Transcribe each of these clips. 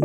Hey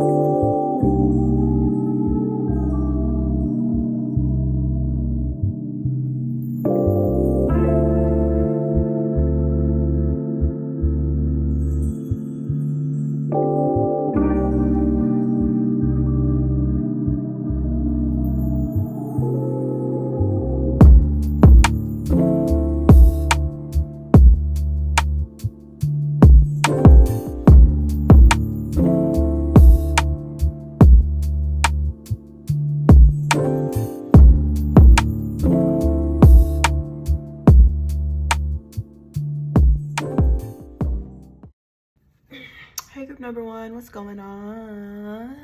group number one, what's going on?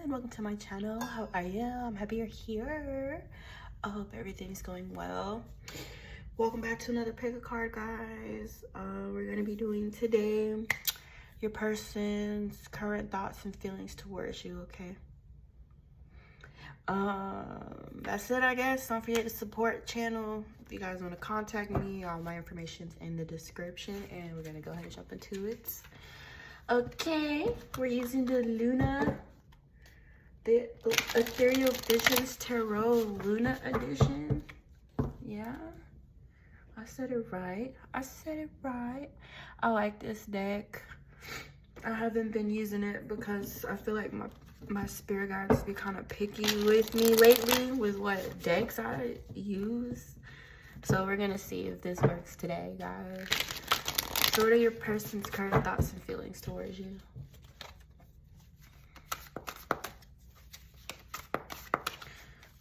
Welcome to my channel. How are you? I'm happy you're here. I hope everything's going well. Welcome back to another pick a card, guys. We're gonna be doing today your person's current thoughts and feelings towards you, okay? That's it, I guess. Don't forget to support channel. If you guys want to contact me, all my information's in the description, and we're gonna go ahead and jump into it. Okay, we're using the Luna, the Ethereal Visions Tarot Luna Edition. Yeah, I said it right. I like this deck. I haven't been using it because I feel like my spirit guides be kind of picky with me lately with what decks I use. So we're gonna see if this works today, guys. So what are your person's current thoughts and feelings towards you?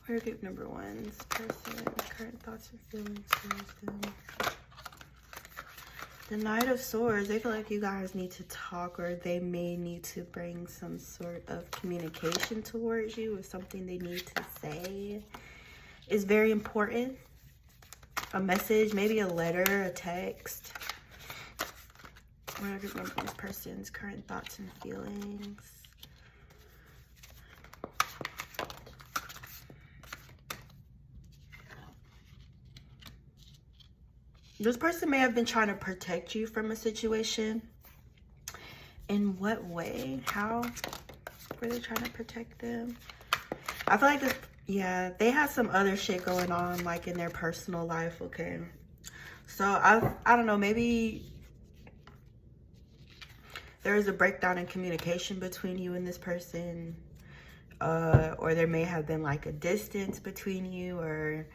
What are group number one's person's current thoughts and feelings towards them? The Knight of Swords, they feel like you guys need to talk, or they may need to bring some sort of communication towards you, or something they need to say is very important. A message, maybe a letter, a text. What are this person's current thoughts and feelings? This person may have been trying to protect you from a situation. In what way? How were they trying to protect them? I feel like this, yeah, they had some other shit going on, like in their personal life, okay? So I don't know, maybe there is a breakdown in communication between you and this person, or there may have been like a distance between you, or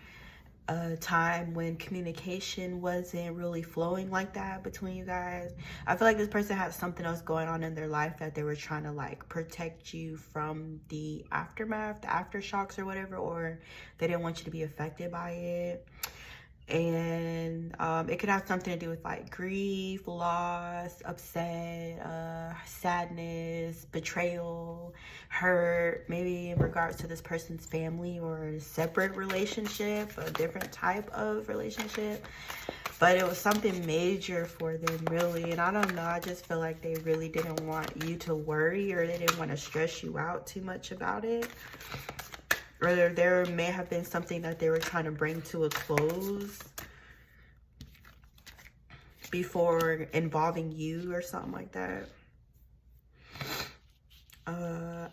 a time when communication wasn't really flowing like that between you guys. I feel like this person had something else going on in their life that they were trying to like protect you from the aftermath, the aftershocks or whatever, or they didn't want you to be affected by it. And it could have something to do with like grief, loss, upset, sadness, betrayal, hurt, maybe in regards to this person's family or a separate relationship, a different type of relationship. But it was something major for them, really. And I don't know, I just feel like they really didn't want you to worry, or they didn't want to stress you out too much about it. Or there may have been something that they were trying to bring to a close before involving you or something like that.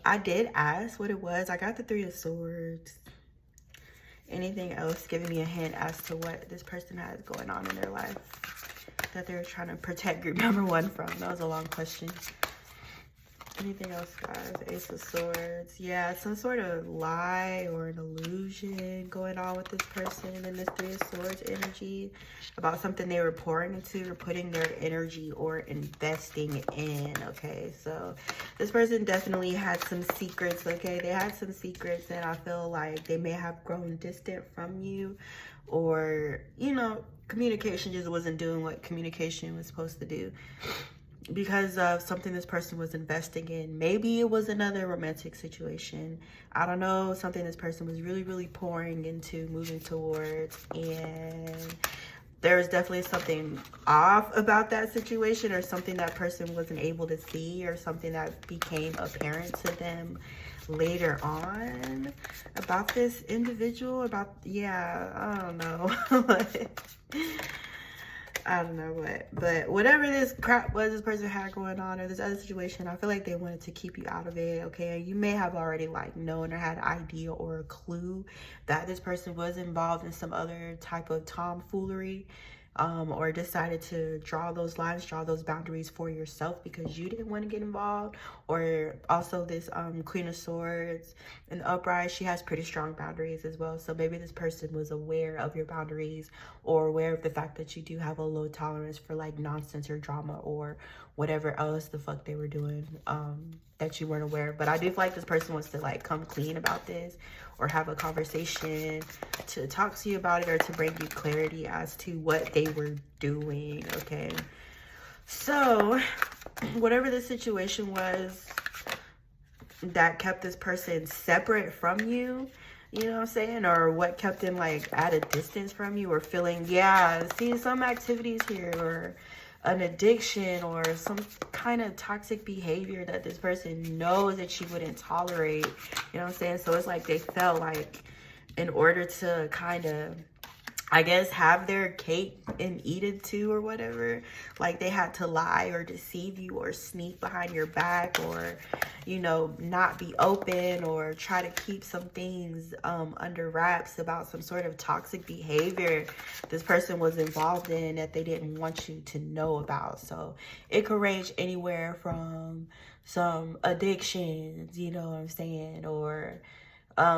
I did ask what it was. I got the Three of Swords. Anything else giving me a hint as to what this person has going on in their life that they're trying to protect group number one from? That was a long question. Anything else, guys? Ace of Swords. Yeah, some sort of lie or an illusion going on with this person and this Three of Swords energy about something they were pouring into or putting their energy or investing in, okay? So this person definitely had some secrets, okay? They had some secrets, and I feel like they may have grown distant from you, or, you know, communication just wasn't doing what communication was supposed to do because of something this person was investing in. Maybe it was another romantic situation. I don't know, something this person was really, really pouring into, moving towards, and there was definitely something off about that situation, or something that person wasn't able to see, or something that became apparent to them later on about this individual, about, yeah, I don't know. I don't know what, but whatever this crap was this person had going on, or this other situation, I feel like they wanted to keep you out of it, okay? You may have already like known or had an idea or a clue that this person was involved in some other type of tomfoolery, or decided to draw those lines, draw those boundaries for yourself because you didn't want to get involved. Or also this Queen of Swords in the upright, she has pretty strong boundaries as well. So maybe this person was aware of your boundaries, or aware of the fact that you do have a low tolerance for like nonsense or drama or whatever else the fuck they were doing that you weren't aware of. But I do feel like this person wants to like come clean about this, or have a conversation to talk to you about it, or to bring you clarity as to what they were doing, okay? So whatever the situation was that kept this person separate from you, you know what I'm saying, or what kept them like at a distance from you, or feeling, yeah, seeing some activities here, or an addiction, or some kind of toxic behavior that this person knows that you wouldn't tolerate, you know what I'm saying? So it's like they felt like in order to kind of, I guess, have their cake and eat it too, or whatever, like they had to lie or deceive you or sneak behind your back, or, you know, not be open, or try to keep some things under wraps about some sort of toxic behavior this person was involved in that they didn't want you to know about. So it could range anywhere from some addictions, you know what I'm saying, or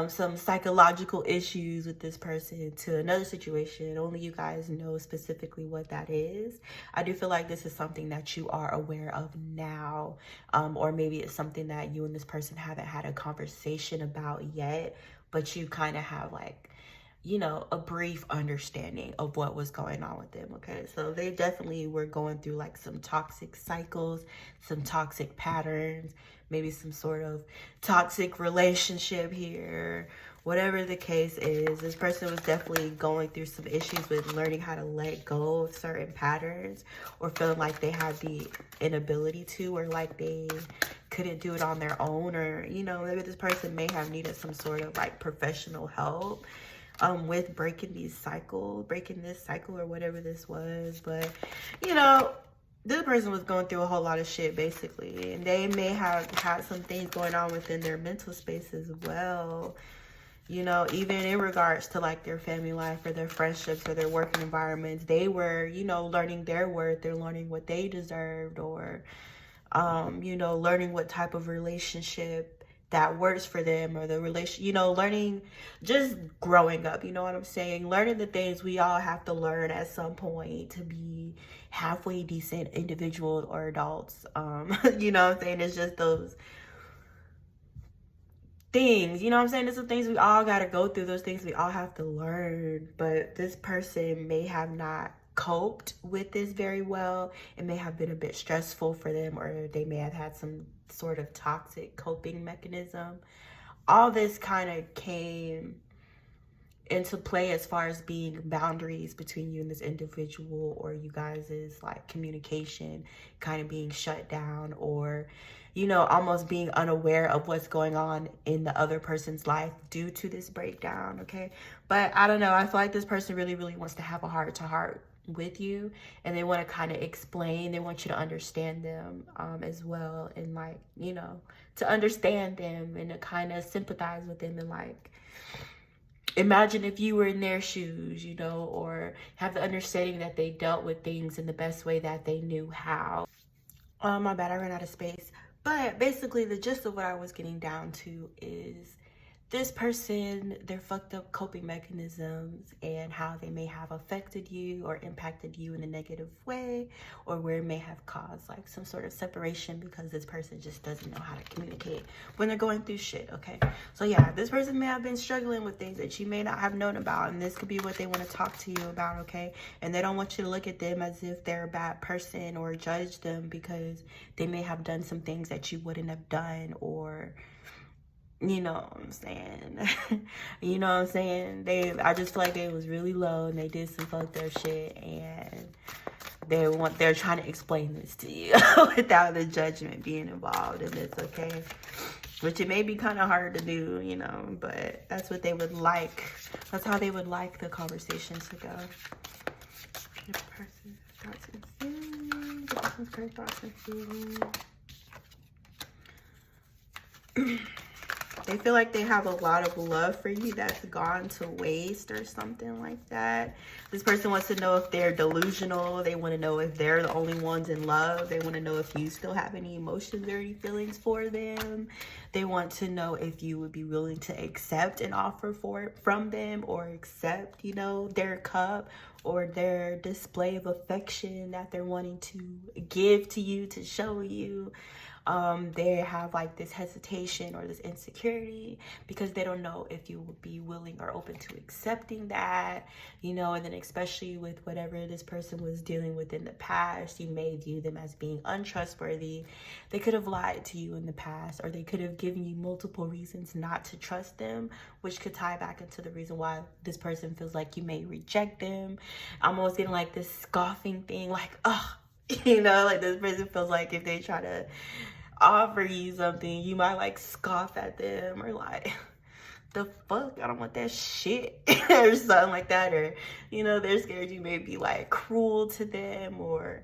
some psychological issues with this person, to another situation. Only you guys know specifically what that is. I do feel like this is something that you are aware of now, or maybe it's something that you and this person haven't had a conversation about yet, but you kind of have like, you know, a brief understanding of what was going on with them, okay? So they definitely were going through like some toxic cycles, some toxic patterns, maybe some sort of toxic relationship here. Whatever the case is, this person was definitely going through some issues with learning how to let go of certain patterns, or feeling like they had the inability to, or like they couldn't do it on their own, or, you know, maybe this person may have needed some sort of like professional help with breaking this cycle, or whatever this was. But, you know, this person was going through a whole lot of shit, basically. And they may have had some things going on within their mental space as well. You know, even in regards to like their family life, or their friendships, or their working environments, they were, you know, learning their worth. They're learning what they deserved, or, you know, learning what type of relationship that works for them, or the relation, you know, learning, just growing up, you know what I'm saying? Learning the things we all have to learn at some point to be halfway decent individuals or adults. You know what I'm saying? It's just those things, you know what I'm saying? There's some things we all got to go through, those things we all have to learn. But this person may have not coped with this very well. It may have been a bit stressful for them, or they may have had some sort of toxic coping mechanism. All this kind of came into play as far as being boundaries between you and this individual, or you guys' like communication kind of being shut down, or, you know, almost being unaware of what's going on in the other person's life due to this breakdown, okay? But I don't know, I feel like this person really, really wants to have a heart-to-heart with you, and they want to kind of explain, they want you to understand them as well, and like, you know, to understand them and to kind of sympathize with them, and like imagine if you were in their shoes, you know, or have the understanding that they dealt with things in the best way that they knew how. My bad, I ran out of space. But basically the gist of what I was getting down to is this person, their fucked up coping mechanisms, and how they may have affected you or impacted you in a negative way, or where it may have caused like some sort of separation because this person just doesn't know how to communicate when they're going through shit, okay? So yeah, this person may have been struggling with things that you may not have known about, and this could be what they want to talk to you about, okay? And they don't want you to look at them as if they're a bad person or judge them because they may have done some things that you wouldn't have done, or, you know what I'm saying? You know what I'm saying? I just feel like they was really low and they did some fucked up shit, and they're trying to explain this to you without the judgment being involved, and it's okay. Which it may be kind of hard to do, you know, but that's what they would like. That's how they would like the conversation to go. The person thoughts and feelings. This person's current thoughts and feelings. They feel like they have a lot of love for you that's gone to waste or something like that. This person wants to know if they're delusional. They want to know if they're the only ones in love. They want to know if you still have any emotions or any feelings for them. They want to know if you would be willing to accept an offer from them, or accept, you know, their cup or their display of affection that they're wanting to give to you, to show you. They have like this hesitation or this insecurity because they don't know if you would be willing or open to accepting that, you know. And then especially with whatever this person was dealing with in the past, you may view them as being untrustworthy. They could have lied to you in the past, or they could have given you multiple reasons not to trust them, which could tie back into the reason why this person feels like you may reject them. I'm almost getting like this scoffing thing, like, oh, you know, like this person feels like if they try to offer you something, you might like scoff at them, or like, the fuck, I don't want that shit, or something like that. Or, you know, they're scared you may be like cruel to them or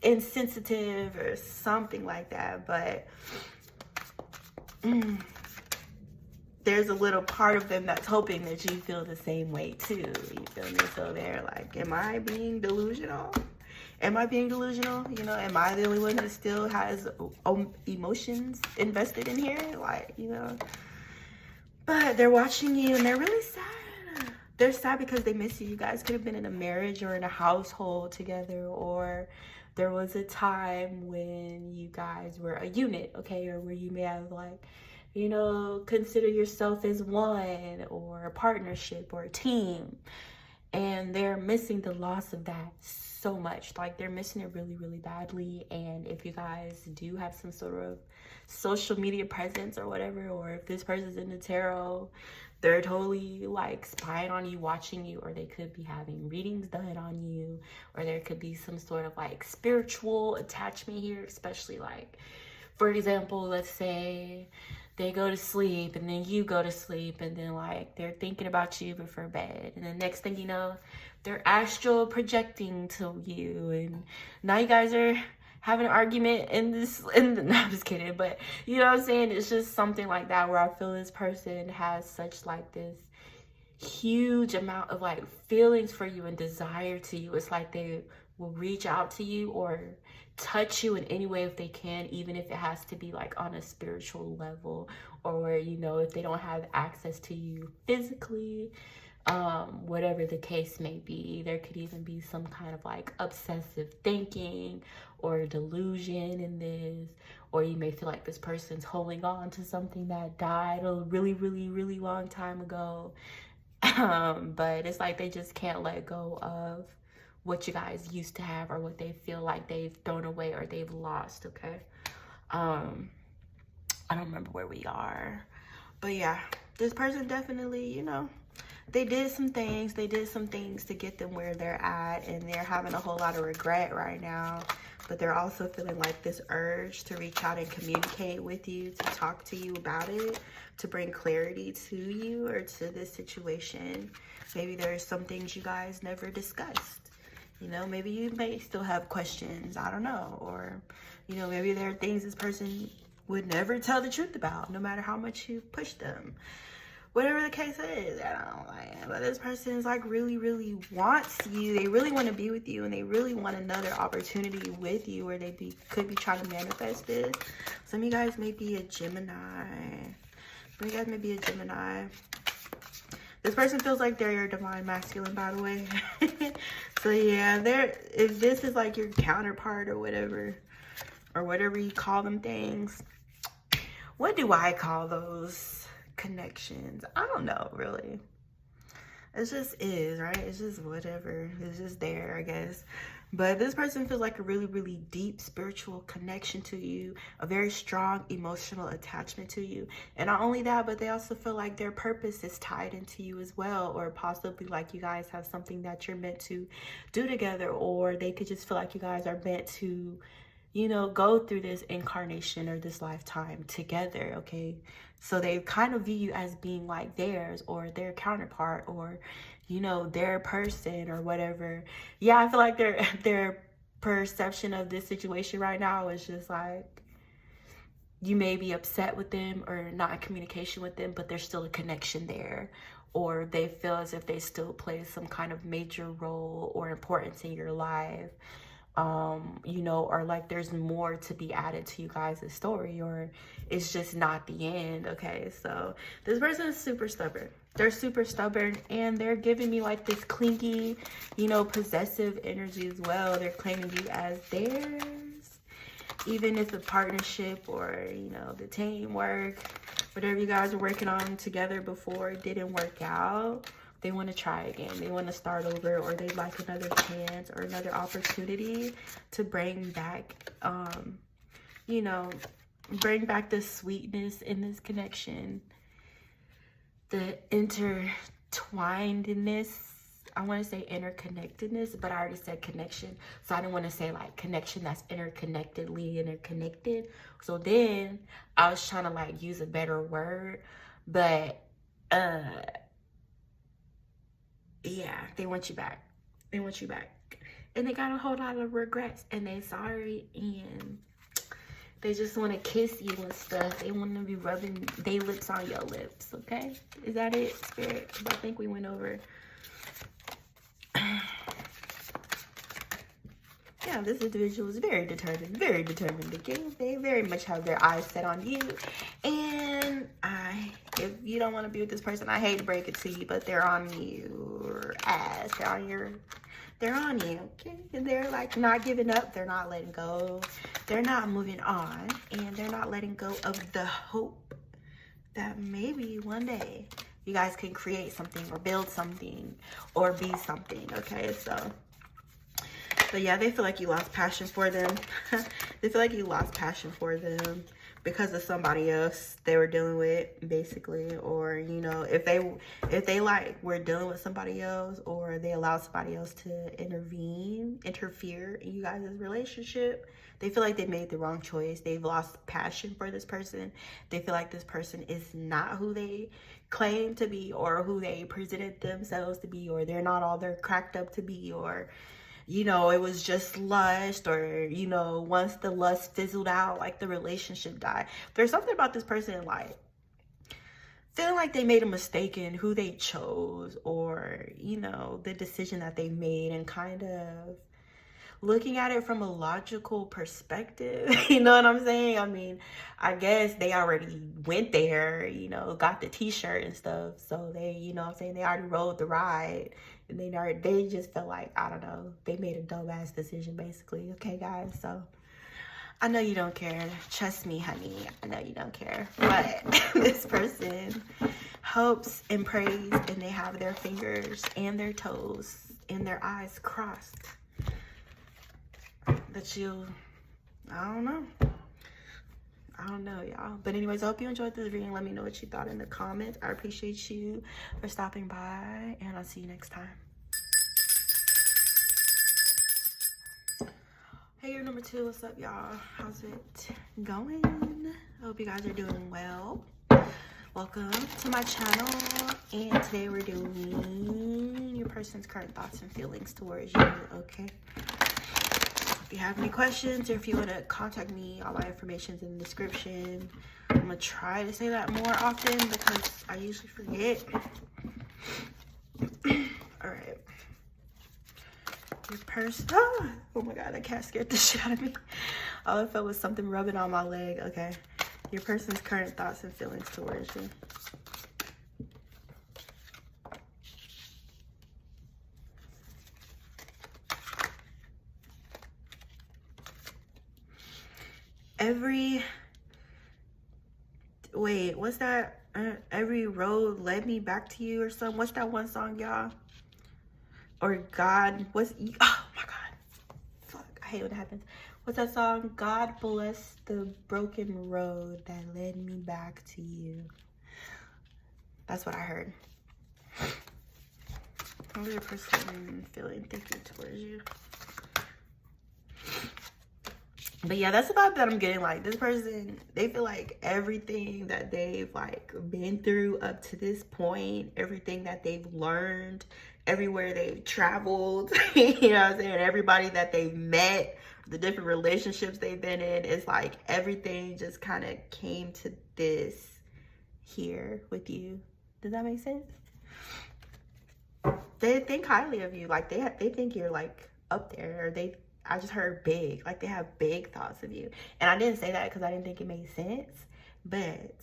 insensitive or something like that. But there's a little part of them that's hoping that you feel the same way too. You feel me? So they're like, am I being delusional? Am I being delusional? You know, am I the only one that still has emotions invested in here? Like, you know. But they're watching you and they're really sad. They're sad because they miss you. You guys could have been in a marriage or in a household together, or there was a time when you guys were a unit, okay? Or where you may have like, you know, consider yourself as one, or a partnership or a team. And they're missing the loss of that so much. Like, they're missing it really, really badly. And if you guys do have some sort of social media presence or whatever, or if this person's in the tarot, they're totally like spying on you, watching you, or they could be having readings done on you, or there could be some sort of like spiritual attachment here, especially like, for example, let's say they go to sleep and then you go to sleep, and then like they're thinking about you before bed, and then next thing you know, they're astral projecting to you, and now you guys are having an argument no, I'm just kidding, but you know what I'm saying? It's just something like that where I feel this person has such like this huge amount of like feelings for you and desire to you. It's like they will reach out to you or touch you in any way if they can, even if it has to be like on a spiritual level, or, you know, if they don't have access to you physically, whatever the case may be. There could even be some kind of like obsessive thinking or delusion in this, or you may feel like this person's holding on to something that died a really, really, really long time ago. But it's like they just can't let go of what you guys used to have, or what they feel like they've thrown away or they've lost, okay? I don't remember where we are, but yeah, this person definitely, you know, they did some things to get them where they're at, and they're having a whole lot of regret right now. But they're also feeling like this urge to reach out and communicate with you, to talk to you about it, to bring clarity to you or to this situation. Maybe there's some things you guys never discussed. You know, maybe you may still have questions, I don't know. Or, you know, maybe there are things this person would never tell the truth about, no matter how much you push them. Whatever the case is, I don't know, man. But this person is like really, really wants you. They really want to be with you, and they really want another opportunity with you, where they could be trying to manifest this. Some of you guys may be a Gemini. Some of you guys may be a Gemini. This person feels like they're your divine masculine, by the way. So yeah, if this is like your counterpart or whatever you call them things, what do I call those connections? I don't know, really. It just is, right? It's just whatever. It's just there, I guess. But this person feels like a really, really deep spiritual connection to you, a very strong emotional attachment to you. And not only that, but they also feel like their purpose is tied into you as well, or possibly like you guys have something that you're meant to do together, or they could just feel like you guys are meant to, you know, go through this incarnation or this lifetime together, okay? So they kind of view you as being like theirs or their counterpart or, you know, their person or whatever. Yeah, I feel like their perception of this situation right now is just like, you may be upset with them or not in communication with them, but there's still a connection there. Or they feel as if they still play some kind of major role or importance in your life. You know, or like there's more to be added to you guys' story, or it's just not the end, okay? So this person is super stubborn. They're super stubborn, and they're giving me like this clingy, you know, possessive energy as well. They're claiming you as theirs. Even if the partnership or, you know, the teamwork, whatever you guys were working on together before didn't work out, they want to try again. They want to start over, or they'd like another chance or another opportunity to bring back, you know, bring back the sweetness in this connection, the intertwinedness. I want to say interconnectedness, but I already said connection. So I didn't want to say like connection that's interconnectedly interconnected. So then I was trying to like use a better word, but yeah, they want you back. They want you back. And they got a whole lot of regrets, and they sorry, and they just want to kiss you and stuff. They want to be rubbing their lips on your lips, okay? Is that it, Spirit? Because I think we went over. Yeah, this individual is very determined, okay? They very much have their eyes set on you. And if you don't want to be with this person, I hate to break it to you, but they're on your ass. They're on you, okay? And they're like not giving up. They're not letting go. They're not moving on. And they're not letting go of the hope that maybe one day you guys can create something or build something or be something, okay? But yeah, they feel like you lost passion for them. They feel like you lost passion for them because of somebody else they were dealing with, basically. Or, you know, if they like were dealing with somebody else, or they allowed somebody else to interfere in you guys' relationship, they feel like they made the wrong choice. They've lost passion for this person. They feel like this person is not who they claim to be, or who they presented themselves to be, or they're not all they're cracked up to be, or, you know, it was just lust, or, you know, once the lust fizzled out, like the relationship died. There's something about this person, like, feeling like they made a mistake in who they chose, or, you know, the decision that they made, and kind of looking at it from a logical perspective. You know what I'm saying? I mean, I guess they already went there, you know, got the t-shirt and stuff. So they, you know what I'm saying, they already rode the ride. And they just felt like, I don't know, they made a dumbass decision, basically. Okay, guys? So I know you don't care. Trust me, honey. I know you don't care. But this person hopes and prays, and they have their fingers and their toes and their eyes crossed that I don't know, y'all. But anyways, I hope you enjoyed this reading. Let me know what you thought in the comments. I appreciate you for stopping by, and I'll see you next time. Hey, you're number 2. What's up, y'all? How's it going? I hope you guys are doing well. Welcome to my channel, and today we're doing your person's current thoughts and feelings towards you, okay? If you have any questions, or if you want to contact me, all my information is in the description. I'm going to try to say that more often because I usually forget. Alright. Your person. Oh my god, that cat scared the shit out of me. All I felt was something rubbing on my leg. Okay. Your person's current thoughts and feelings towards you. Wait, what's that? Every road led me back to you, or something. What's that one song, y'all? Or God, oh my god, fuck, I hate when it happens. What's that song? God bless the broken road that led me back to you. That's what I heard. How's your person feeling, thinking towards you? But yeah, that's the vibe that I'm getting. Like, this person, they feel like everything that they've like been through up to this point, everything that they've learned, everywhere they've traveled, you know what I'm saying, everybody that they've met, the different relationships they've been in, it's like everything just kind of came to this here with you. Does that make sense? They think highly of you. Like, they think you're like up there. Or I just heard big. Like, they have big thoughts of you. And I didn't say that because I didn't think it made sense. But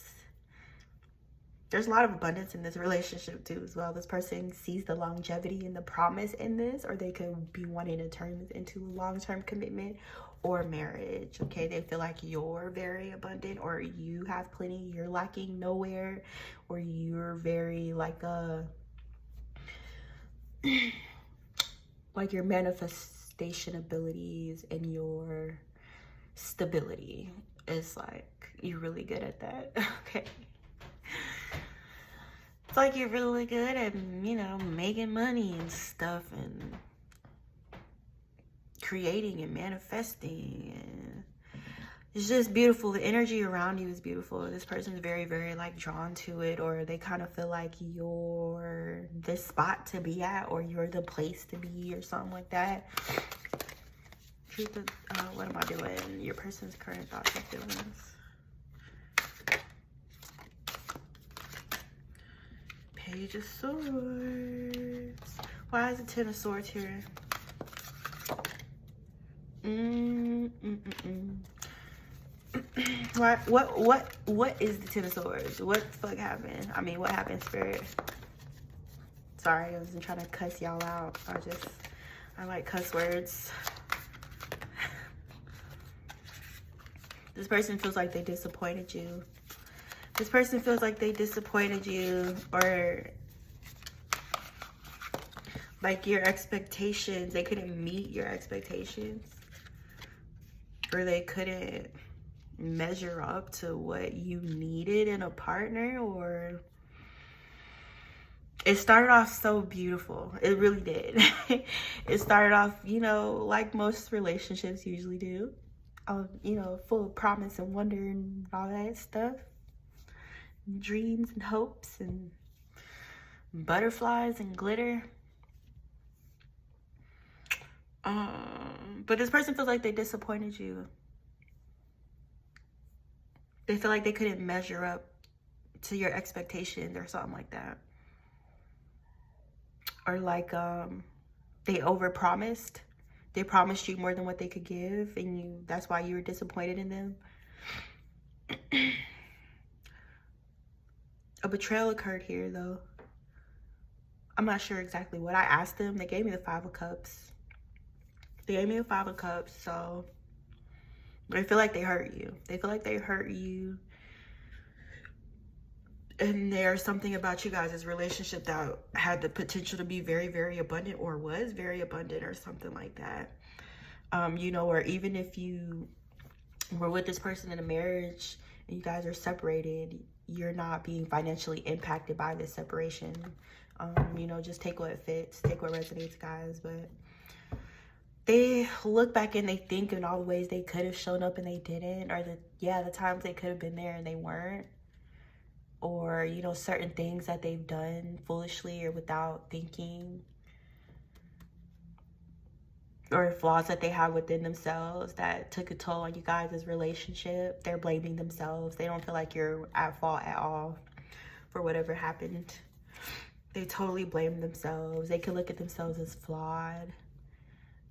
there's a lot of abundance in this relationship too as well. This person sees the longevity and the promise in this, or they could be wanting to turn this into a long-term commitment or marriage. Okay, they feel like you're very abundant, or you have plenty, you're lacking nowhere, or you're very like like your manifestation abilities and your stability is like, you're really good at that. Okay, it's like you're really good at, you know, making money and stuff, and creating and manifesting, and it's just beautiful. The energy around you is beautiful. This person's very, very like drawn to it, or they kind of feel like you're the spot to be at, or you're the place to be, or something like that. Truth of, what am I doing? Your person's current thoughts and feelings. Page of Swords. Why is the Ten of Swords here? Why? What is the Ten of Swords? What the fuck happened? I mean, what happened, Spirit? Sorry, I wasn't trying to cuss y'all out. I like cuss words. This person feels like they disappointed you. This person feels like they disappointed you, or like your expectations, they couldn't meet your expectations, or they couldn't measure up to what you needed in a partner. Or it started off so beautiful. It really did. It started off, you know, like most relationships usually do, you know, full of promise and wonder and all that stuff, dreams and hopes and butterflies and glitter. But this person feels like they disappointed you. They feel like they couldn't measure up to your expectations or something like that. Or like they overpromised. They promised you more than what they could give, and that's why you were disappointed in them. A betrayal occurred here though. I'm not sure exactly what I asked them. They gave me the Five of Cups. They gave me the Five of Cups, so they feel like they hurt you. They feel like they hurt you. And there's something about you guys' relationship that had the potential to be very, very abundant, or was very abundant, or something like that. You know, or even if you were with this person in a marriage and you guys are separated, you're not being financially impacted by this separation. You know, just take what fits, take what resonates, guys. But they look back and they think in all the ways they could have shown up and they didn't, or the times they could have been there and they weren't, or, you know, certain things that they've done foolishly or without thinking, or flaws that they have within themselves that took a toll on you guys' relationship. They're blaming themselves. They don't feel like you're at fault at all for whatever happened. They totally blame themselves. They can look at themselves as flawed,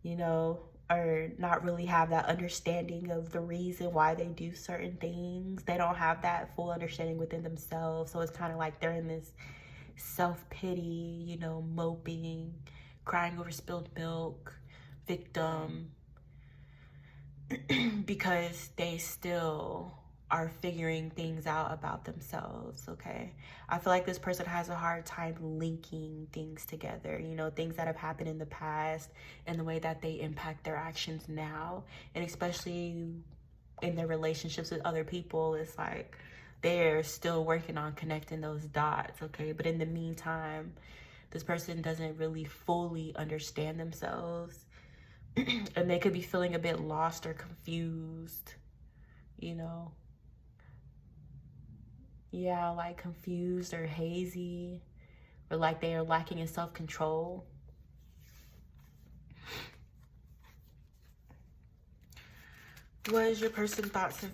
you know, or not really have that understanding of the reason why they do certain things. They don't have that full understanding within themselves. So it's kind of like they're in this self-pity, you know, moping, crying over spilled milk, victim, because they still are figuring things out about themselves. Okay, I feel like this person has a hard time linking things together, you know, things that have happened in the past and the way that they impact their actions now, and especially in their relationships with other people. It's like they're still working on connecting those dots. Okay, but in the meantime, this person doesn't really fully understand themselves, And they could be feeling a bit lost or confused, you know. Yeah, like confused or hazy, or like they are lacking in self-control. What is your person's thoughts and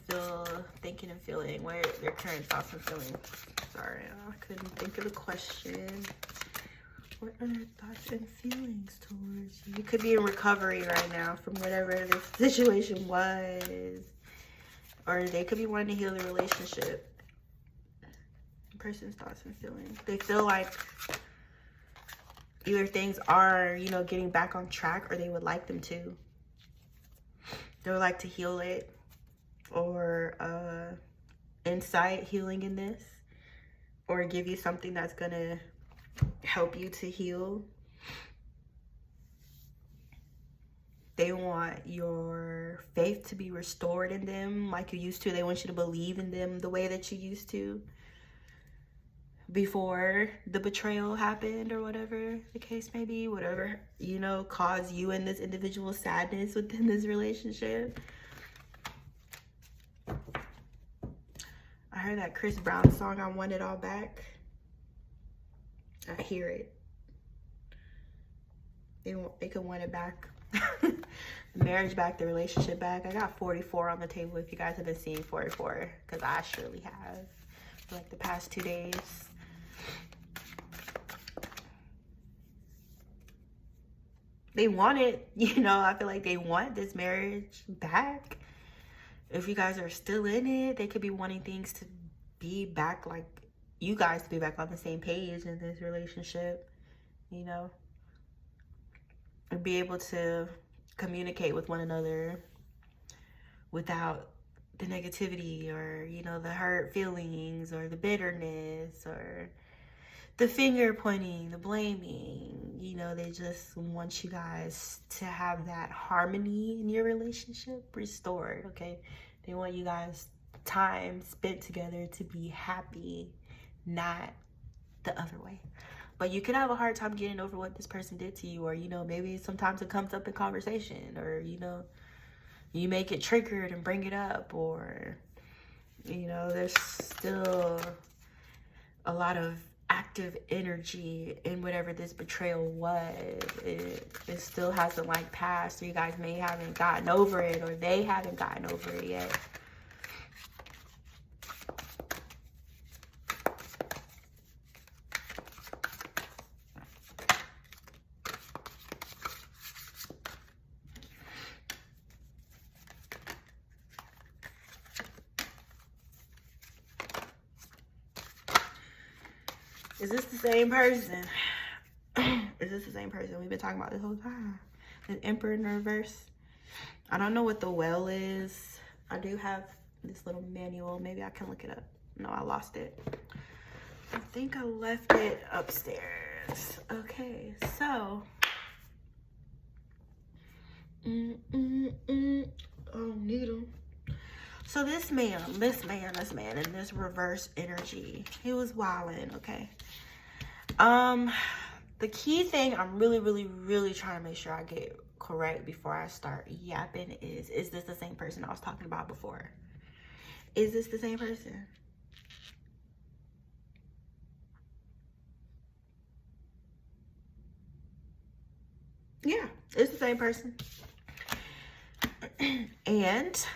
thinking and feeling? What are their current thoughts and feelings? Sorry, I couldn't think of the question. What are their thoughts and feelings towards you? You could be in recovery right now from whatever this situation was. Or they could be wanting to heal the relationship. The person's thoughts and feelings. They feel like either things are, you know, getting back on track, or they would like them to. They would like to heal it, or insight healing in this, or give you something that's gonna help you to heal. They want your faith to be restored in them like you used to. They want you to believe in them the way that you used to before the betrayal happened, or whatever the case may be. Whatever, you know, caused you and this individual sadness within this relationship. I heard that Chris Brown song, I Want It All Back. I hear it. They could want it back. The marriage back, the relationship back. I got 44 on the table if you guys have been seeing 44, because I surely have, for like the past 2 days. They want it, you know. I feel like they want this marriage back. If you guys are still in it, they could be wanting things to be back, like you guys to be back on the same page in this relationship, you know, and be able to communicate with one another without the negativity, or, you know, the hurt feelings, or the bitterness, or the finger pointing, the blaming. You know, they just want you guys to have that harmony in your relationship restored, okay? They want you guys time spent together to be happy, not the other way. But you could have a hard time getting over what this person did to you, or, you know, maybe sometimes it comes up in conversation, or, you know, you may get triggered and bring it up, or, you know, there's still a lot of active energy in whatever this betrayal was. It still hasn't like passed, or you guys may haven't gotten over it, or they haven't gotten over it yet. Is this the same person? Is this the same person we've been talking about this whole time? The Emperor in reverse. I don't know what the well is. I do have this little manual. Maybe I can look it up. No, I lost it. I think I left it upstairs. Okay, so. Oh, needle. So this man in this reverse energy, he was wilding, okay? The key thing I'm really trying to make sure I get correct before I start yapping is this the same person I was talking about before? Is this the same person? Yeah, it's the same person. And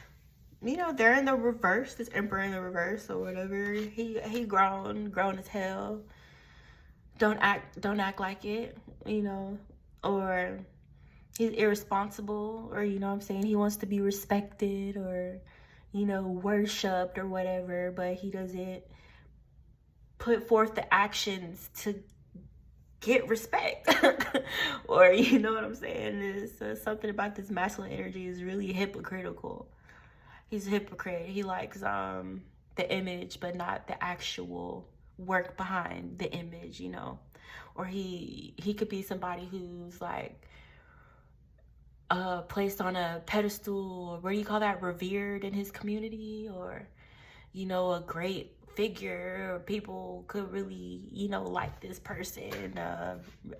you know, they're in the reverse, this Emperor in the reverse, or whatever. He grown as hell. Don't act like it, you know, or he's irresponsible, or, you know what I'm saying, he wants to be respected, or, you know, worshipped, or whatever, but he doesn't put forth the actions to get respect. Or, you know what I'm saying, is something about this masculine energy is really hypocritical. He's a hypocrite. He likes the image, but not the actual work behind the image, you know. Or he could be somebody who's like placed on a pedestal, or what do you call that, revered in his community, or, you know, a great figure, or people could really, you know, like this person,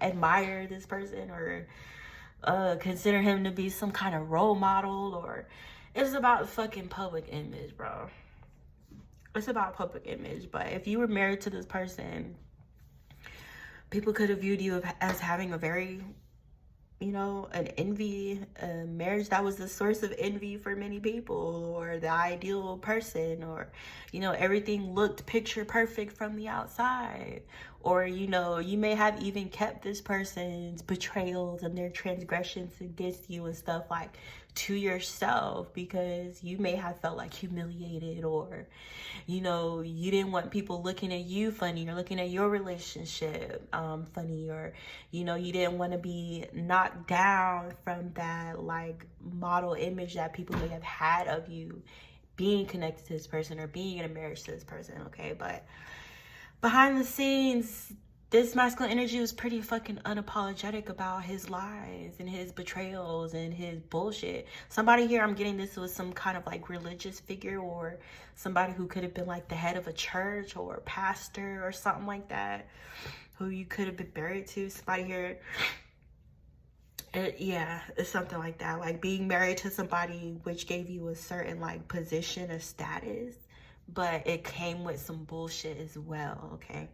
admire this person, or consider him to be some kind of role model, or it's about fucking public image, bro. It's about public image. But if you were married to this person, people could have viewed you as having a very, you know, an envy, a marriage that was the source of envy for many people, or the ideal person, or, you know, everything looked picture perfect from the outside. Or, you know, you may have even kept this person's betrayals and their transgressions against you and stuff like to yourself, because you may have felt like humiliated, or, you know, you didn't want people looking at you funny, or looking at your relationship funny, or, you know, you didn't want to be knocked down from that like model image that people may have had of you being connected to this person or being in a marriage to this person. Okay, but behind the scenes, this masculine energy was pretty fucking unapologetic about his lies and his betrayals and his bullshit. Somebody here, I'm getting this was some kind of like religious figure, or somebody who could have been like the head of a church or a pastor or something like that, who you could have been married to. Somebody here, yeah, it's something like that. Like being married to somebody which gave you a certain like position or status, but it came with some bullshit as well. Okay.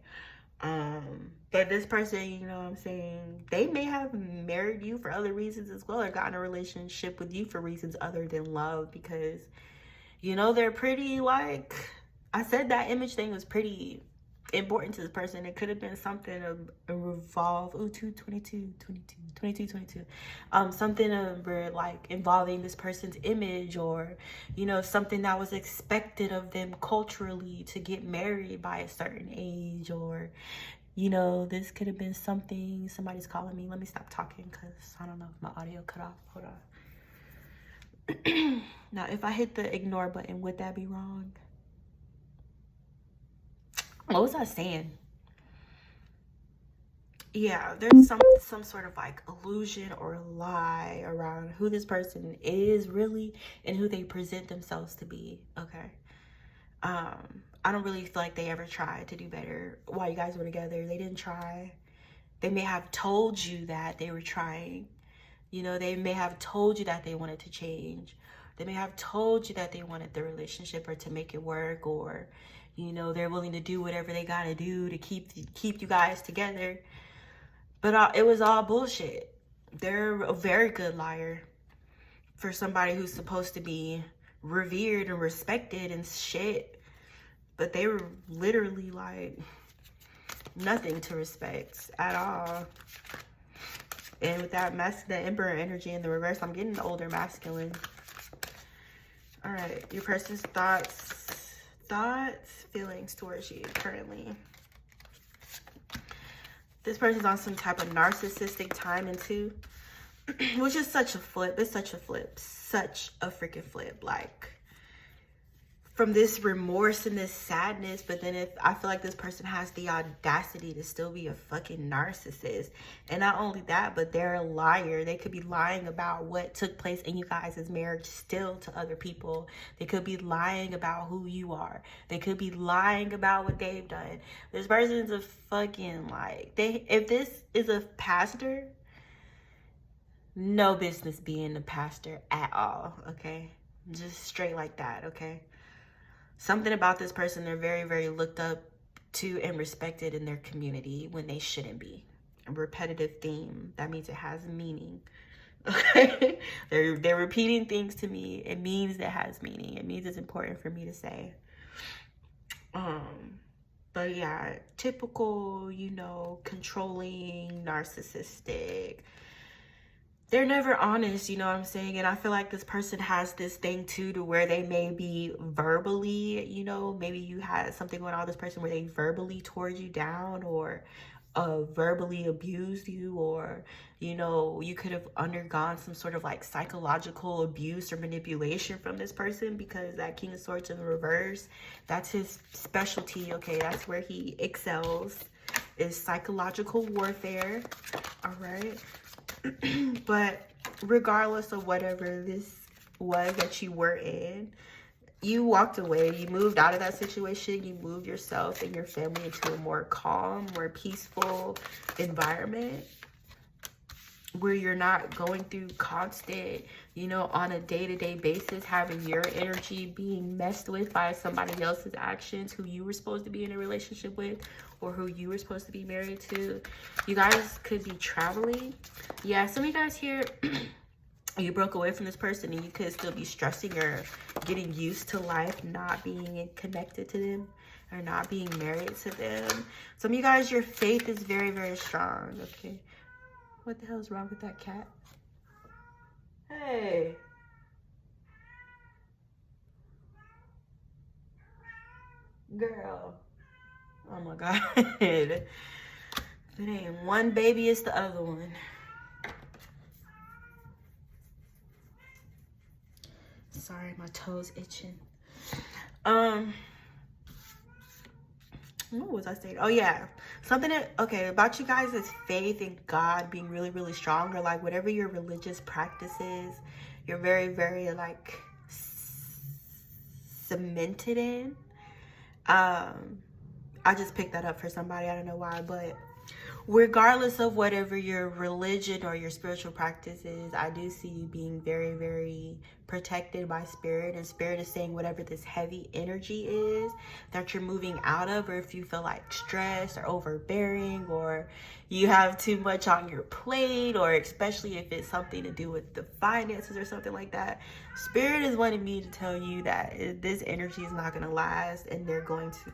But this person, you know what I'm saying, they may have married you for other reasons as well, or gotten a relationship with you for reasons other than love, because, you know, they're pretty, like, I said that image thing was pretty important to this person. It could have been something of a revolve, 22, something of like involving this person's image, or, you know, something that was expected of them culturally to get married by a certain age, or, you know, this could have been something. Somebody's calling me. Let me stop talking because I don't know if my audio cut off. Hold on. Now, if I hit the ignore button, would that be wrong? What was I saying? Yeah, there's some sort of like illusion or lie around who this person is really and who they present themselves to be. Okay. I don't really feel like they ever tried to do better while you guys were together. They didn't try. They may have told you that they were trying. You know, they may have told you that they wanted to change. They may have told you that they wanted the relationship or to make it work, or, you know, they're willing to do whatever they gotta do to keep you guys together. But it was all bullshit. They're a very good liar for somebody who's supposed to be revered and respected and shit. But they were literally like nothing to respect at all. And with that the Emperor energy in the reverse, I'm getting the older masculine. All right, your person's thoughts, feelings towards you currently. This person's on some type of narcissistic timing too, which is such a flip. It's such a flip, such a freaking flip. Like, from this remorse and this sadness, but then if I feel like this person has the audacity to still be a fucking narcissist. And not only that, but they're a liar. They could be lying about what took place in you guys' marriage still to other people. They could be lying about who you are. They could be lying about what they've done. This person's a fucking like, if this is a pastor, no business being a pastor at all, okay? Just straight like that, okay? Something about this person, they're very, very looked up to and respected in their community when they shouldn't be. A repetitive theme, that means it has meaning. Okay? They're repeating things to me. It means it has meaning. It means it's important for me to say. But yeah, typical, you know, controlling, narcissistic. They're never honest, you know what I'm saying? And I feel like this person has this thing too, to where they may be verbally, you know, maybe you had something going on with this person where they verbally tore you down, or verbally abused you, or, you know, you could have undergone some sort of like psychological abuse or manipulation from this person, because that King of Swords in the reverse, that's his specialty, okay? That's where he excels, is psychological warfare, all right? But regardless of whatever this was that you were in, you walked away. You moved out of that situation. You moved yourself and your family into a more calm, more peaceful environment. where you're not going through constant, you know, on a day-to-day basis, having your energy being messed with by somebody else's actions who you were supposed to be in a relationship with, or who you were supposed to be married to. You guys could be traveling. Yeah, some of you guys here, you broke away from this person and you could still be stressing or getting used to life, not being connected to them or not being married to them. Some of you guys, your faith is very, very strong. Okay. What the hell is wrong with that cat? Hey. Girl. Oh my God. It ain't one baby, it's the other one. Sorry, my toes itching. What was I saying? Oh yeah, something that, okay, about you guys is faith in God being really, really strong, or like whatever your religious practice is, you're very, very like cemented in. I just picked that up for somebody, I don't know why, but regardless of whatever your religion or your spiritual practice is, I do see you being very, very protected by spirit, and spirit is saying whatever this heavy energy is that you're moving out of, or if you feel like stressed or overbearing, or you have too much on your plate, or especially if it's something to do with the finances or something like that, spirit is wanting me to tell you that this energy is not going to last, and they're going to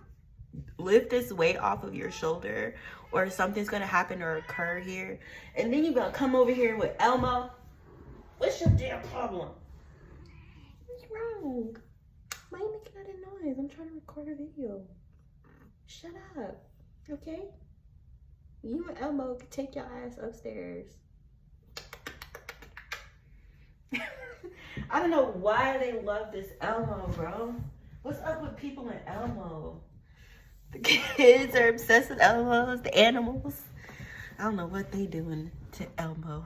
lift this weight off of your shoulder, or something's gonna happen or occur here, and then you're gonna come over here with Elmo. What's your damn problem? What's wrong? Why are you making that noise? I'm trying to record a video. Shut up, okay? You and Elmo can take your ass upstairs. I don't know why they love this Elmo, bro. What's up with people in Elmo? The kids are obsessed with Elmos, the animals. I don't know what they doing to Elmo.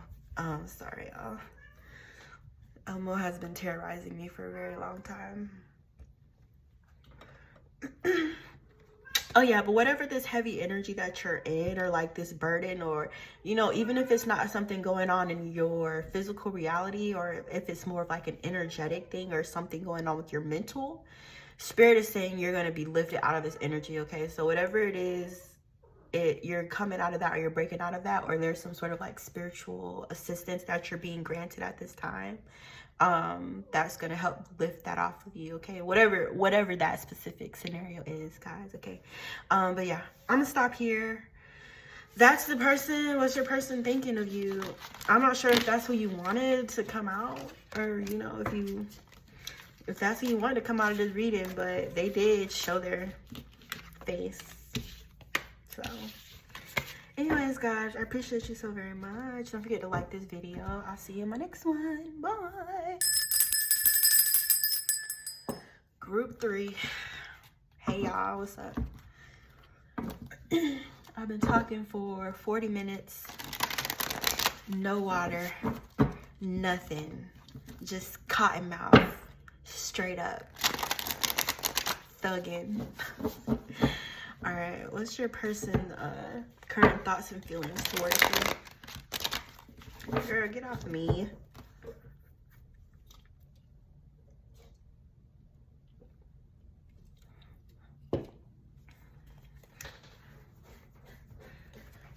Sorry, y'all. Elmo has been terrorizing me for a very long time. Oh yeah, but whatever this heavy energy that you're in, or like this burden, or, you know, even if it's not something going on in your physical reality, or if it's more of like an energetic thing or something going on with your mental, spirit is saying you're going to be lifted out of this energy, okay? So whatever it is, you're coming out of that, or you're breaking out of that, or there's some sort of like spiritual assistance that you're being granted at this time, that's going to help lift that off of you, okay? Whatever that specific scenario is, guys, okay? But yeah, I'm going to stop here. That's the person. What's your person thinking of you? I'm not sure if that's who you wanted to come out, or, you know, if that's who you wanted to come out of this reading, but they did show their face. So anyways, guys, I appreciate you so very much. Don't forget to like this video. I'll see you in my next one. Bye. Group 3. Hey y'all, what's up? I've been talking for 40 minutes. No water, nothing, just cotton mouth. Straight up thugging. All right, what's your person current thoughts and feelings towards you? Girl, get off me.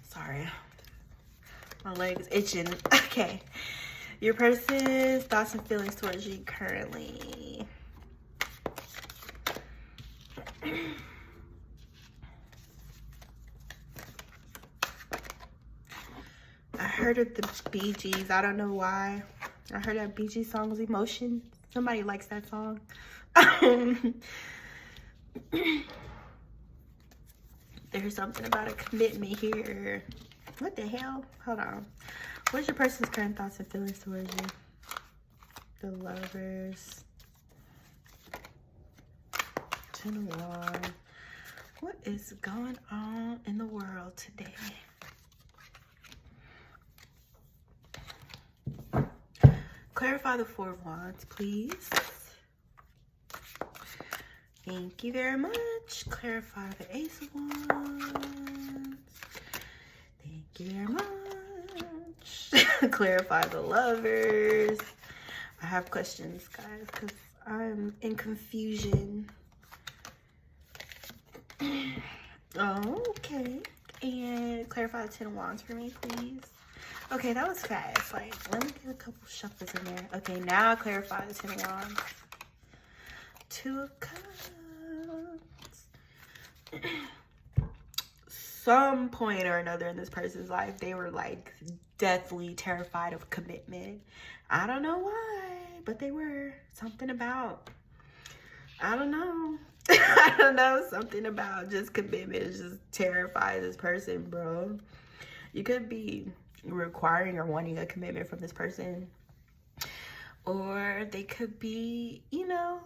Sorry, my leg is itching. Okay, your person's thoughts and feelings towards you currently. I heard of the Bee Gees. I don't know why. I heard that Bee Gees song was Emotion. Somebody likes that song. There's something about a commitment here. What the hell? Hold on. What's your person's current thoughts and feelings towards you? The Lovers. Ten of Wands. What is going on in the world today? Clarify the Four of Wands, please. Thank you very much. Clarify the Ace of Wands. Thank you very much. Clarify the lovers. I have questions, guys, because I'm in confusion. Oh, okay. And clarify the 10 of Wands for me, please. Okay, that was fast. Like, let me get a couple shuffles in there. Okay, now clarify the 10 of Wands. 2 of Cups. Some point or another in this person's life, they were like deathly terrified of commitment. I don't know why, but they were. Something about, I don't know. I don't know, something about just commitment is just terrified this person, bro. You could be requiring or wanting a commitment from this person, or they could be, you know,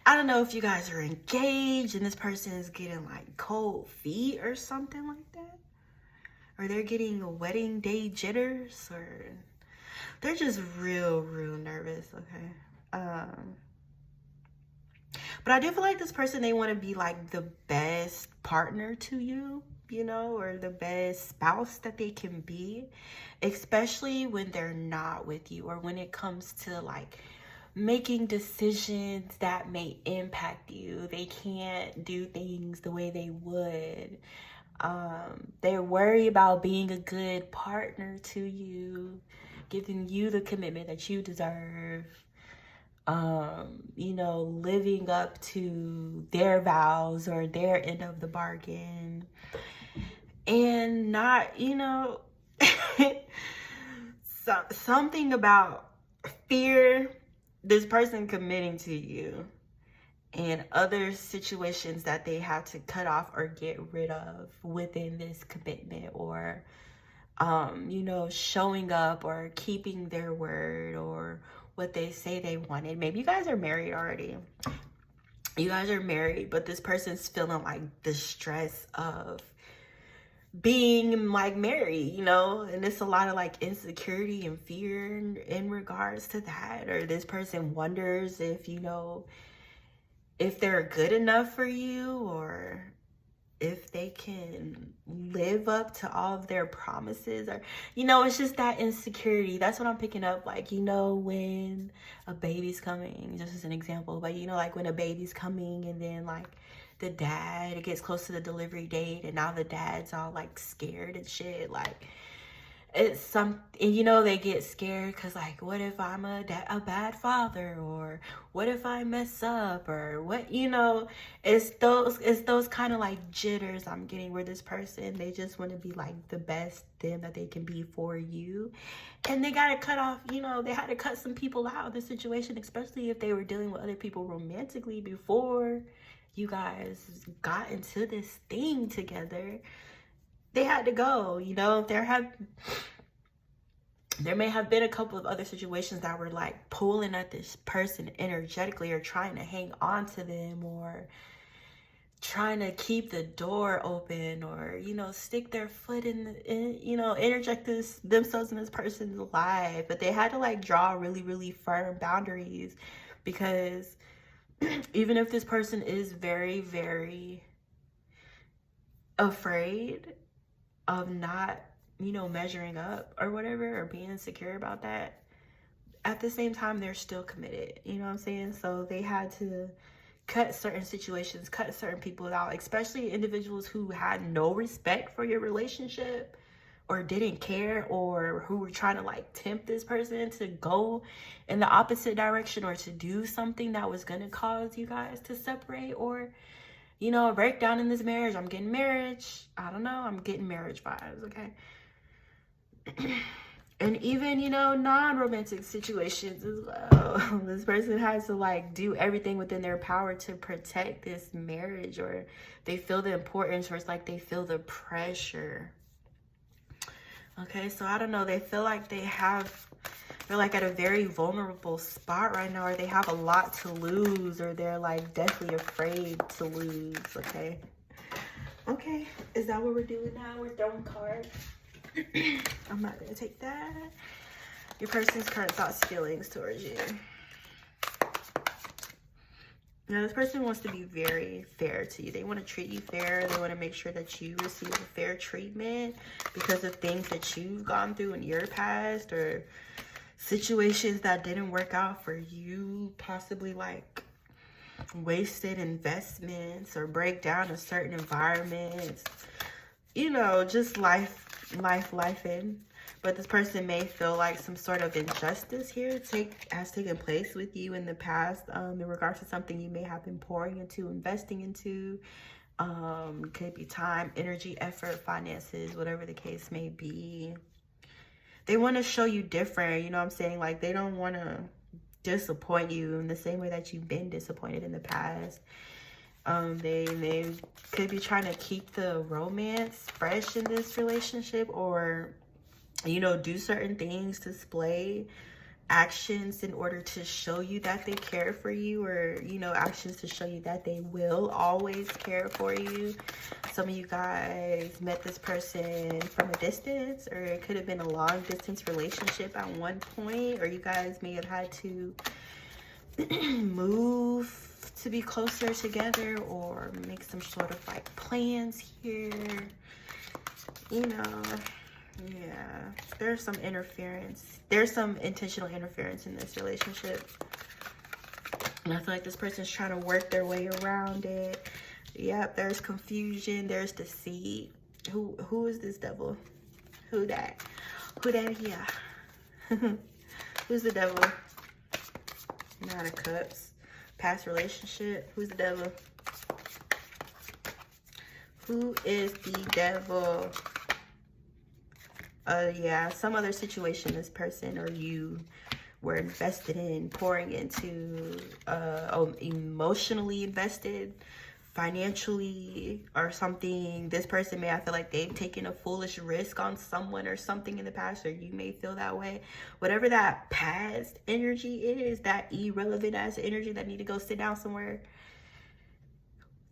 I don't know if you guys are engaged and this person is getting like cold feet or something like that, or they're getting wedding day jitters, or they're just real nervous. Okay. But I do feel like this person, they want to be like the best partner to you, you know, or the best spouse that they can be, especially when they're not with you, or when it comes to like making decisions that may impact you. They can't do things the way they would. They worry about being a good partner to you, giving you the commitment that you deserve. You know, living up to their vows or their end of the bargain, and not, you know, something about fear, this person committing to you, and other situations that they have to cut off or get rid of within this commitment, or you know, showing up or keeping their word or what they say they wanted. Maybe you guys are married already. You guys are married, but this person's feeling like the stress of being like married, you know, and it's a lot of like insecurity and fear in regards to that. Or this person wonders if, you know, if they're good enough for you, or if they can live up to all of their promises, or, you know, it's just that insecurity. That's what I'm picking up. Like, you know, when a baby's coming, just as an example, but you know, like when a baby's coming and then like the dad, it gets close to the delivery date and now the dad's all like scared and shit. Like, it's some, and you know, they get scared because like, what if I'm a bad father, or what if I mess up, or what, you know, it's those kind of like jitters I'm getting, where this person, they just want to be like the best them that they can be for you, and they got to cut off, you know, they had to cut some people out of the situation, especially if they were dealing with other people romantically before you guys got into this thing together. They had to go, you know. There may have been a couple of other situations that were like pulling at this person energetically, or trying to hang on to them, or trying to keep the door open, or, you know, stick their foot in you know, interject themselves in this person's life. But they had to like draw really firm boundaries, because even if this person is very afraid of not, you know, measuring up or whatever, or being insecure about that, at the same time, they're still committed. You know what I'm saying? So they had to cut certain situations, cut certain people out, especially individuals who had no respect for your relationship, or didn't care, or who were trying to like tempt this person to go in the opposite direction, or to do something that was going to cause you guys to separate, or, you know, a breakdown in this marriage. I'm getting marriage. I don't know. I'm getting marriage vibes, okay? And even, you know, non-romantic situations as well. This person has to like do everything within their power to protect this marriage, or they feel the importance, or it's like they feel the pressure. Okay, so I don't know. They feel like they're like at a very vulnerable spot right now, or they have a lot to lose, or they're like deathly afraid to lose. Okay. Okay, is that what we're doing now? We're throwing cards. I'm not gonna take that. Your person's current thoughts, feelings towards you. Now, this person wants to be very fair to you. They want to treat you fair. They want to make sure that you receive a fair treatment because of things that you've gone through in your past or situations that didn't work out for you, possibly like wasted investments or breakdown of certain environments. You know, just life in. But this person may feel like some sort of injustice here has taken place with you in the past in regards to something you may have been pouring into, investing into. Could be time, energy, effort, finances, whatever the case may be. They want to show you different, you know what I'm saying? Like, they don't want to disappoint you in the same way that you've been disappointed in the past. They could be trying to keep the romance fresh in this relationship, or, you know, do certain things, display actions in order to show you that they care for you, or, you know, actions to show you that they will always care for you. Some of you guys met this person from a distance, or it could have been a long distance relationship at one point, or you guys may have had to move to be closer together or make some sort of like plans here, you know. Yeah, there's some interference. There's some intentional interference in this relationship. And I feel like this person's trying to work their way around it. Yep, there's confusion. There's deceit. Who is this devil? Who that? Who that here? Who's the devil? Nine of Cups. Past relationship. Who's the devil? Who is the devil? Yeah, some other situation this person or you were invested in, pouring into, emotionally invested, financially, or something. This person may, I feel like they've taken a foolish risk on someone or something in the past, or you may feel that way. Whatever that past energy is, that irrelevant ass energy that need to go sit down somewhere,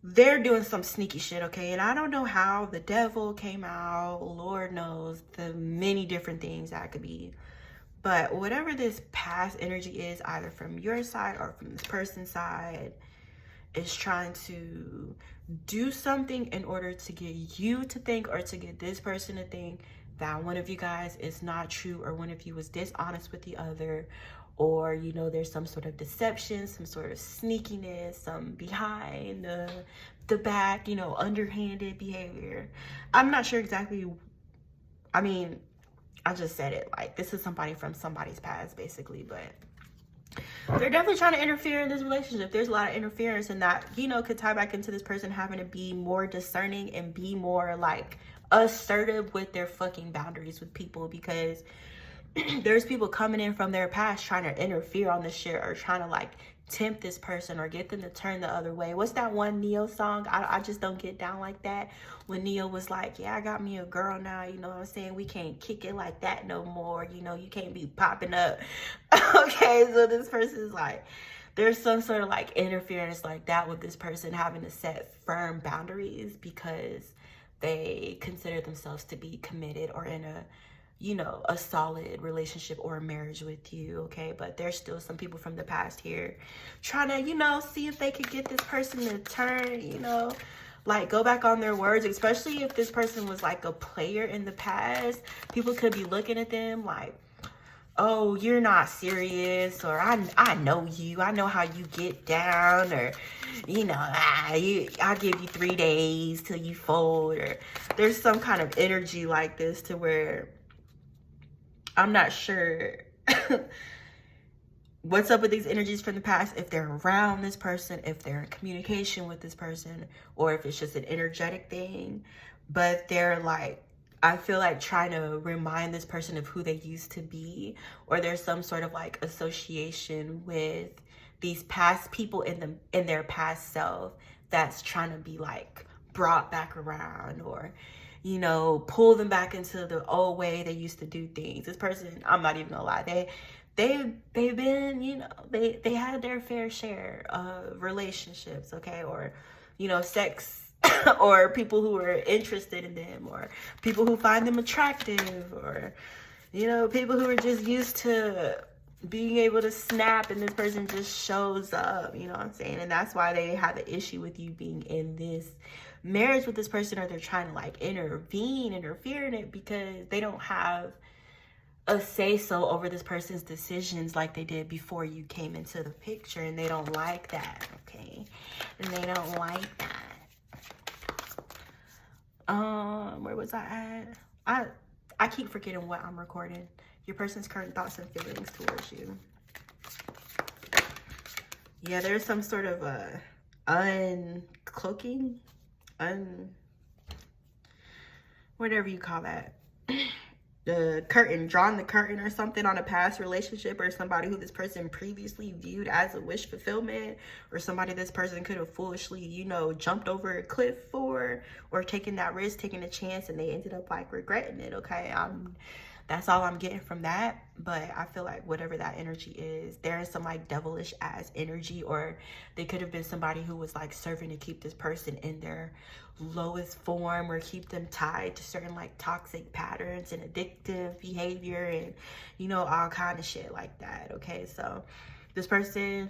they're doing some sneaky shit, okay? And I don't know how the devil came out. Lord knows the many different things that could be. But whatever this past energy is, either from your side or from this person's side, is trying to do something in order to get you to think, or to get this person to think that one of you guys is not true, or one of you was dishonest with the other, or, you know, there's some sort of deception, some sort of sneakiness, some behind the back, you know, underhanded behavior. I'm not sure exactly. I mean, I just said it. Like, this is somebody from somebody's past, basically. But they're definitely trying to interfere in this relationship. There's a lot of interference, and that, you know, could tie back into this person having to be more discerning and be more, like, assertive with their fucking boundaries with people, because there's people coming in from their past trying to interfere on this shit, or trying to like tempt this person or get them to turn the other way. What's that one Neo song? I just don't get down like that. When Neo was like, yeah, I got me a girl now, you know what I'm saying? We can't kick it like that no more. You know, you can't be popping up. Okay, so this person's like, there's some sort of like interference like that with this person having to set firm boundaries because they consider themselves to be committed or in a, you know, a solid relationship or a marriage with you, okay? But there's still some people from the past here trying to, you know, see if they could get this person to turn, you know, like go back on their words, especially if this person was like a player in the past. People could be looking at them like, oh, you're not serious, or I know you, I know how you get down, or, you know, I'll give you 3 days till you fold, or there's some kind of energy like this to where I'm not sure what's up with these energies from the past, if they're around this person, if they're in communication with this person, or if it's just an energetic thing. But they're like, I feel like trying to remind this person of who they used to be, or there's some sort of like association with these past people in their past self that's trying to be like brought back around, or, you know, pull them back into the old way they used to do things. This person, I'm not even gonna lie, they've been, you know, they had their fair share of relationships, okay, or, you know, sex, or people who are interested in them, or people who find them attractive, or, you know, people who are just used to being able to snap and this person just shows up, you know what I'm saying? And that's why they have an issue with you being in this marriage with this person, or they're trying to like interfere in it, because they don't have a say-so over this person's decisions like they did before you came into the picture, and they don't like that, okay? And they don't like that. Where was I at? I keep forgetting what I'm recording. Your person's current thoughts and feelings towards you. Yeah, there's some sort of uncloaking, whatever you call that. The curtain, drawing the curtain or something on a past relationship, or somebody who this person previously viewed as a wish fulfillment, or somebody this person could have foolishly, you know, jumped over a cliff for, or taken that risk, taking a chance, and they ended up like regretting it, okay? That's all I'm getting from that. But I feel like whatever that energy is, there is some like devilish ass energy, or they could have been somebody who was like serving to keep this person in their lowest form, or keep them tied to certain like toxic patterns and addictive behavior, and you know, all kind of shit like that, okay? So this person,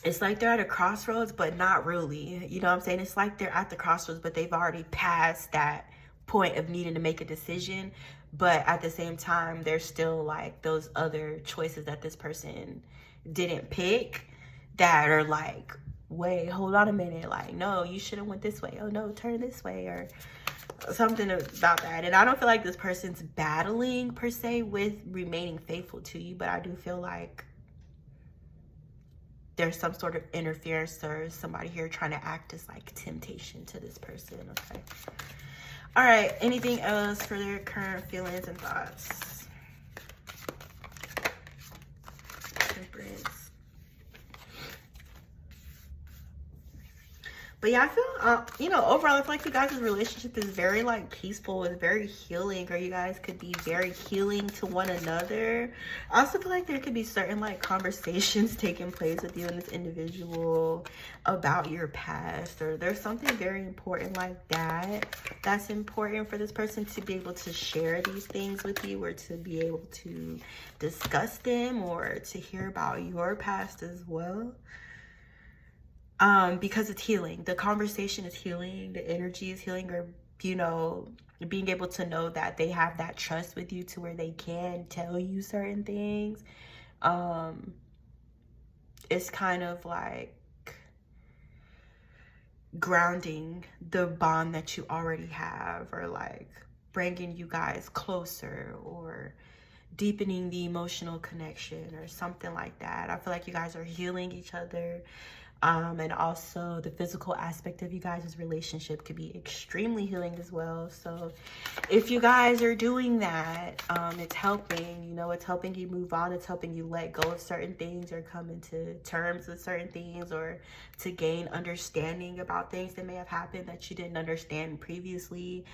it's like they're at a crossroads, but not really, you know what I'm saying? It's like they're at the crossroads, but they've already passed that point of needing to make a decision. But at the same time, there's still like those other choices that this person didn't pick that are like, wait, hold on a minute, like, no, you should have went this way, oh no, turn this way, or something about that. And I don't feel like this person's battling per se with remaining faithful to you, but I do feel like there's some sort of interference, or somebody here trying to act as like temptation to this person, okay? All right, anything else for their current feelings and thoughts? Temperance. But yeah, I feel, you know, overall, I feel like you guys' relationship is very like peaceful, it's very healing, or you guys could be very healing to one another. I also feel like there could be certain like conversations taking place with you and this individual about your past, or there's something very important like that that's important for this person to be able to share these things with you, or to be able to discuss them, or to hear about your past as well. Because it's healing. The conversation is healing, the energy is healing, or, you know, being able to know that they have that trust with you to where they can tell you certain things. It's kind of like grounding the bond that you already have, or like bringing you guys closer, or deepening the emotional connection, or something like that. I feel like you guys are healing each other. And also the physical aspect of you guys' relationship could be extremely healing as well. So if you guys are doing that, it's helping, you know, it's helping you move on. It's helping you let go of certain things, or come into terms with certain things, or to gain understanding about things that may have happened that you didn't understand previously.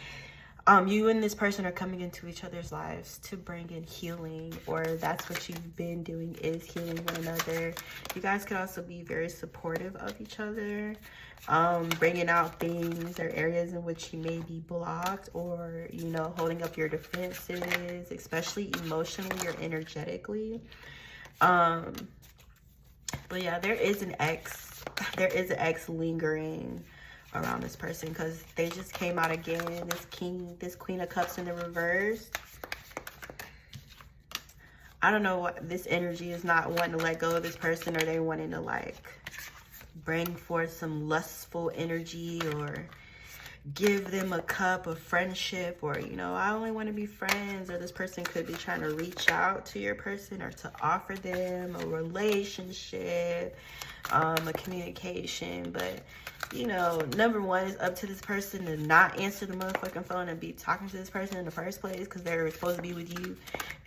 You and this person are coming into each other's lives to bring in healing, or that's what you've been doing, is healing one another. You guys could also be very supportive of each other, bringing out things or areas in which you may be blocked, or, you know, holding up your defenses, especially emotionally or energetically. But yeah, there is an ex lingering around this person, because they just came out again, this Queen of Cups in the reverse. I don't know what this energy is, not wanting to let go of this person, or they wanting to like bring forth some lustful energy, or give them a cup of friendship, or, you know, I only want to be friends, or this person could be trying to reach out to your person, or to offer them a relationship, a communication. But, you know, number one, is up to this person to not answer the motherfucking phone and be talking to this person in the first place, because they're supposed to be with you.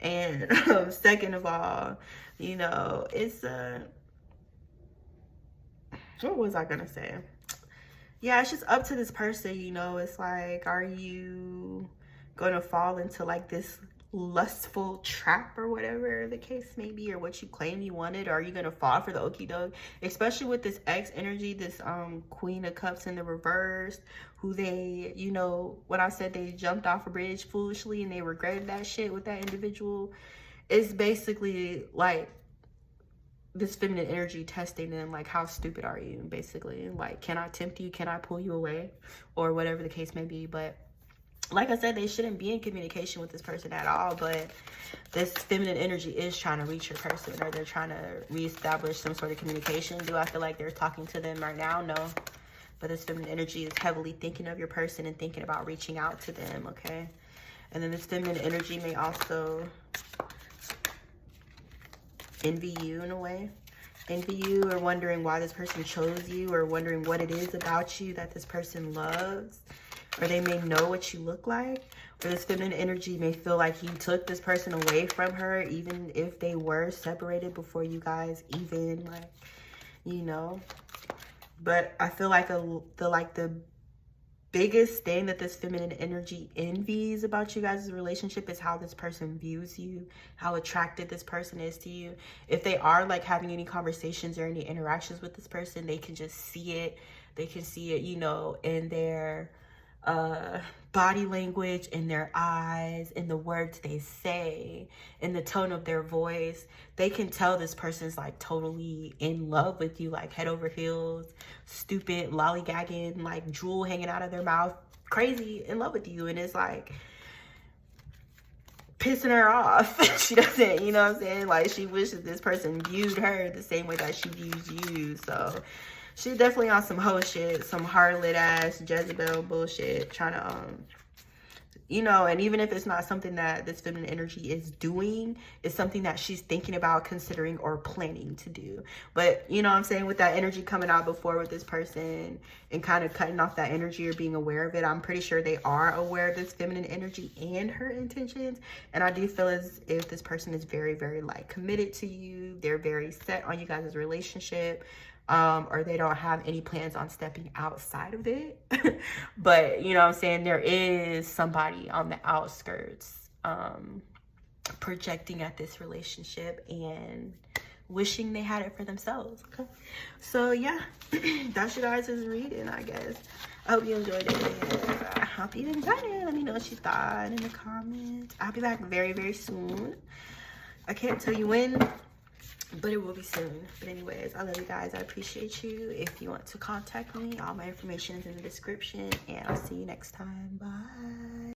And second of all, you know, it's what was I gonna say? Yeah, it's just up to this person, you know. It's like, are you gonna fall into like this lustful trap, or whatever the case may be, or what you claim you wanted? Or are you gonna fall for the okie doke, especially with this ex energy, this Queen of Cups in the reverse, who they, you know, when I said they jumped off a bridge foolishly and they regretted that shit with that individual, it's basically like this feminine energy testing them, like, how stupid are you, basically. Like, can I tempt you? Can I pull you away? Or whatever the case may be. But like I said, they shouldn't be in communication with this person at all. But this feminine energy is trying to reach your person, or they're trying to reestablish some sort of communication. Do I feel like they're talking to them right now? No. But this feminine energy is heavily thinking of your person and thinking about reaching out to them, okay? And then this feminine energy may also envy you in a way. Envy you, or wondering why this person chose you, or wondering what it is about you that this person loves. Or they may know what you look like. Or this feminine energy may feel like you took this person away from her, even if they were separated before you guys even, like, you know. But I feel like the biggest thing that this feminine energy envies about you guys' relationship is how this person views you, how attracted this person is to you. If they are like having any conversations or any interactions with this person, they can just see it. They can see it, you know, in their body language, in their eyes, in the words they say, in the tone of their voice. They can tell this person's like totally in love with you, like head over heels, stupid, lollygagging, like drool hanging out of their mouth, crazy in love with you. And it's like pissing her off. She doesn't, you know what I'm saying? Like, she wishes this person viewed her the same way that she views you. So she's definitely on some hoe shit, some harlot ass Jezebel bullshit, trying to, you know, and even if it's not something that this feminine energy is doing, it's something that she's thinking about, considering, or planning to do. But, you know what I'm saying, with that energy coming out before with this person and kind of cutting off that energy or being aware of it, I'm pretty sure they are aware of this feminine energy and her intentions. And I do feel as if this person is very, very, like, committed to you. They're very set on you guys' relationship. Or they don't have any plans on stepping outside of it. But, you know what I'm saying, there is somebody on the outskirts projecting at this relationship and wishing they had it for themselves. Okay, so yeah, that's your guys' reading, I guess. I hope you enjoyed it. I hope you enjoyed it. Let me know what you thought in the comments. I'll be back very, very soon. I can't tell you when, but it will be soon. But anyways, I love you guys. I appreciate you. If you want to contact me, all my information is in the description, and I'll see you next time. Bye.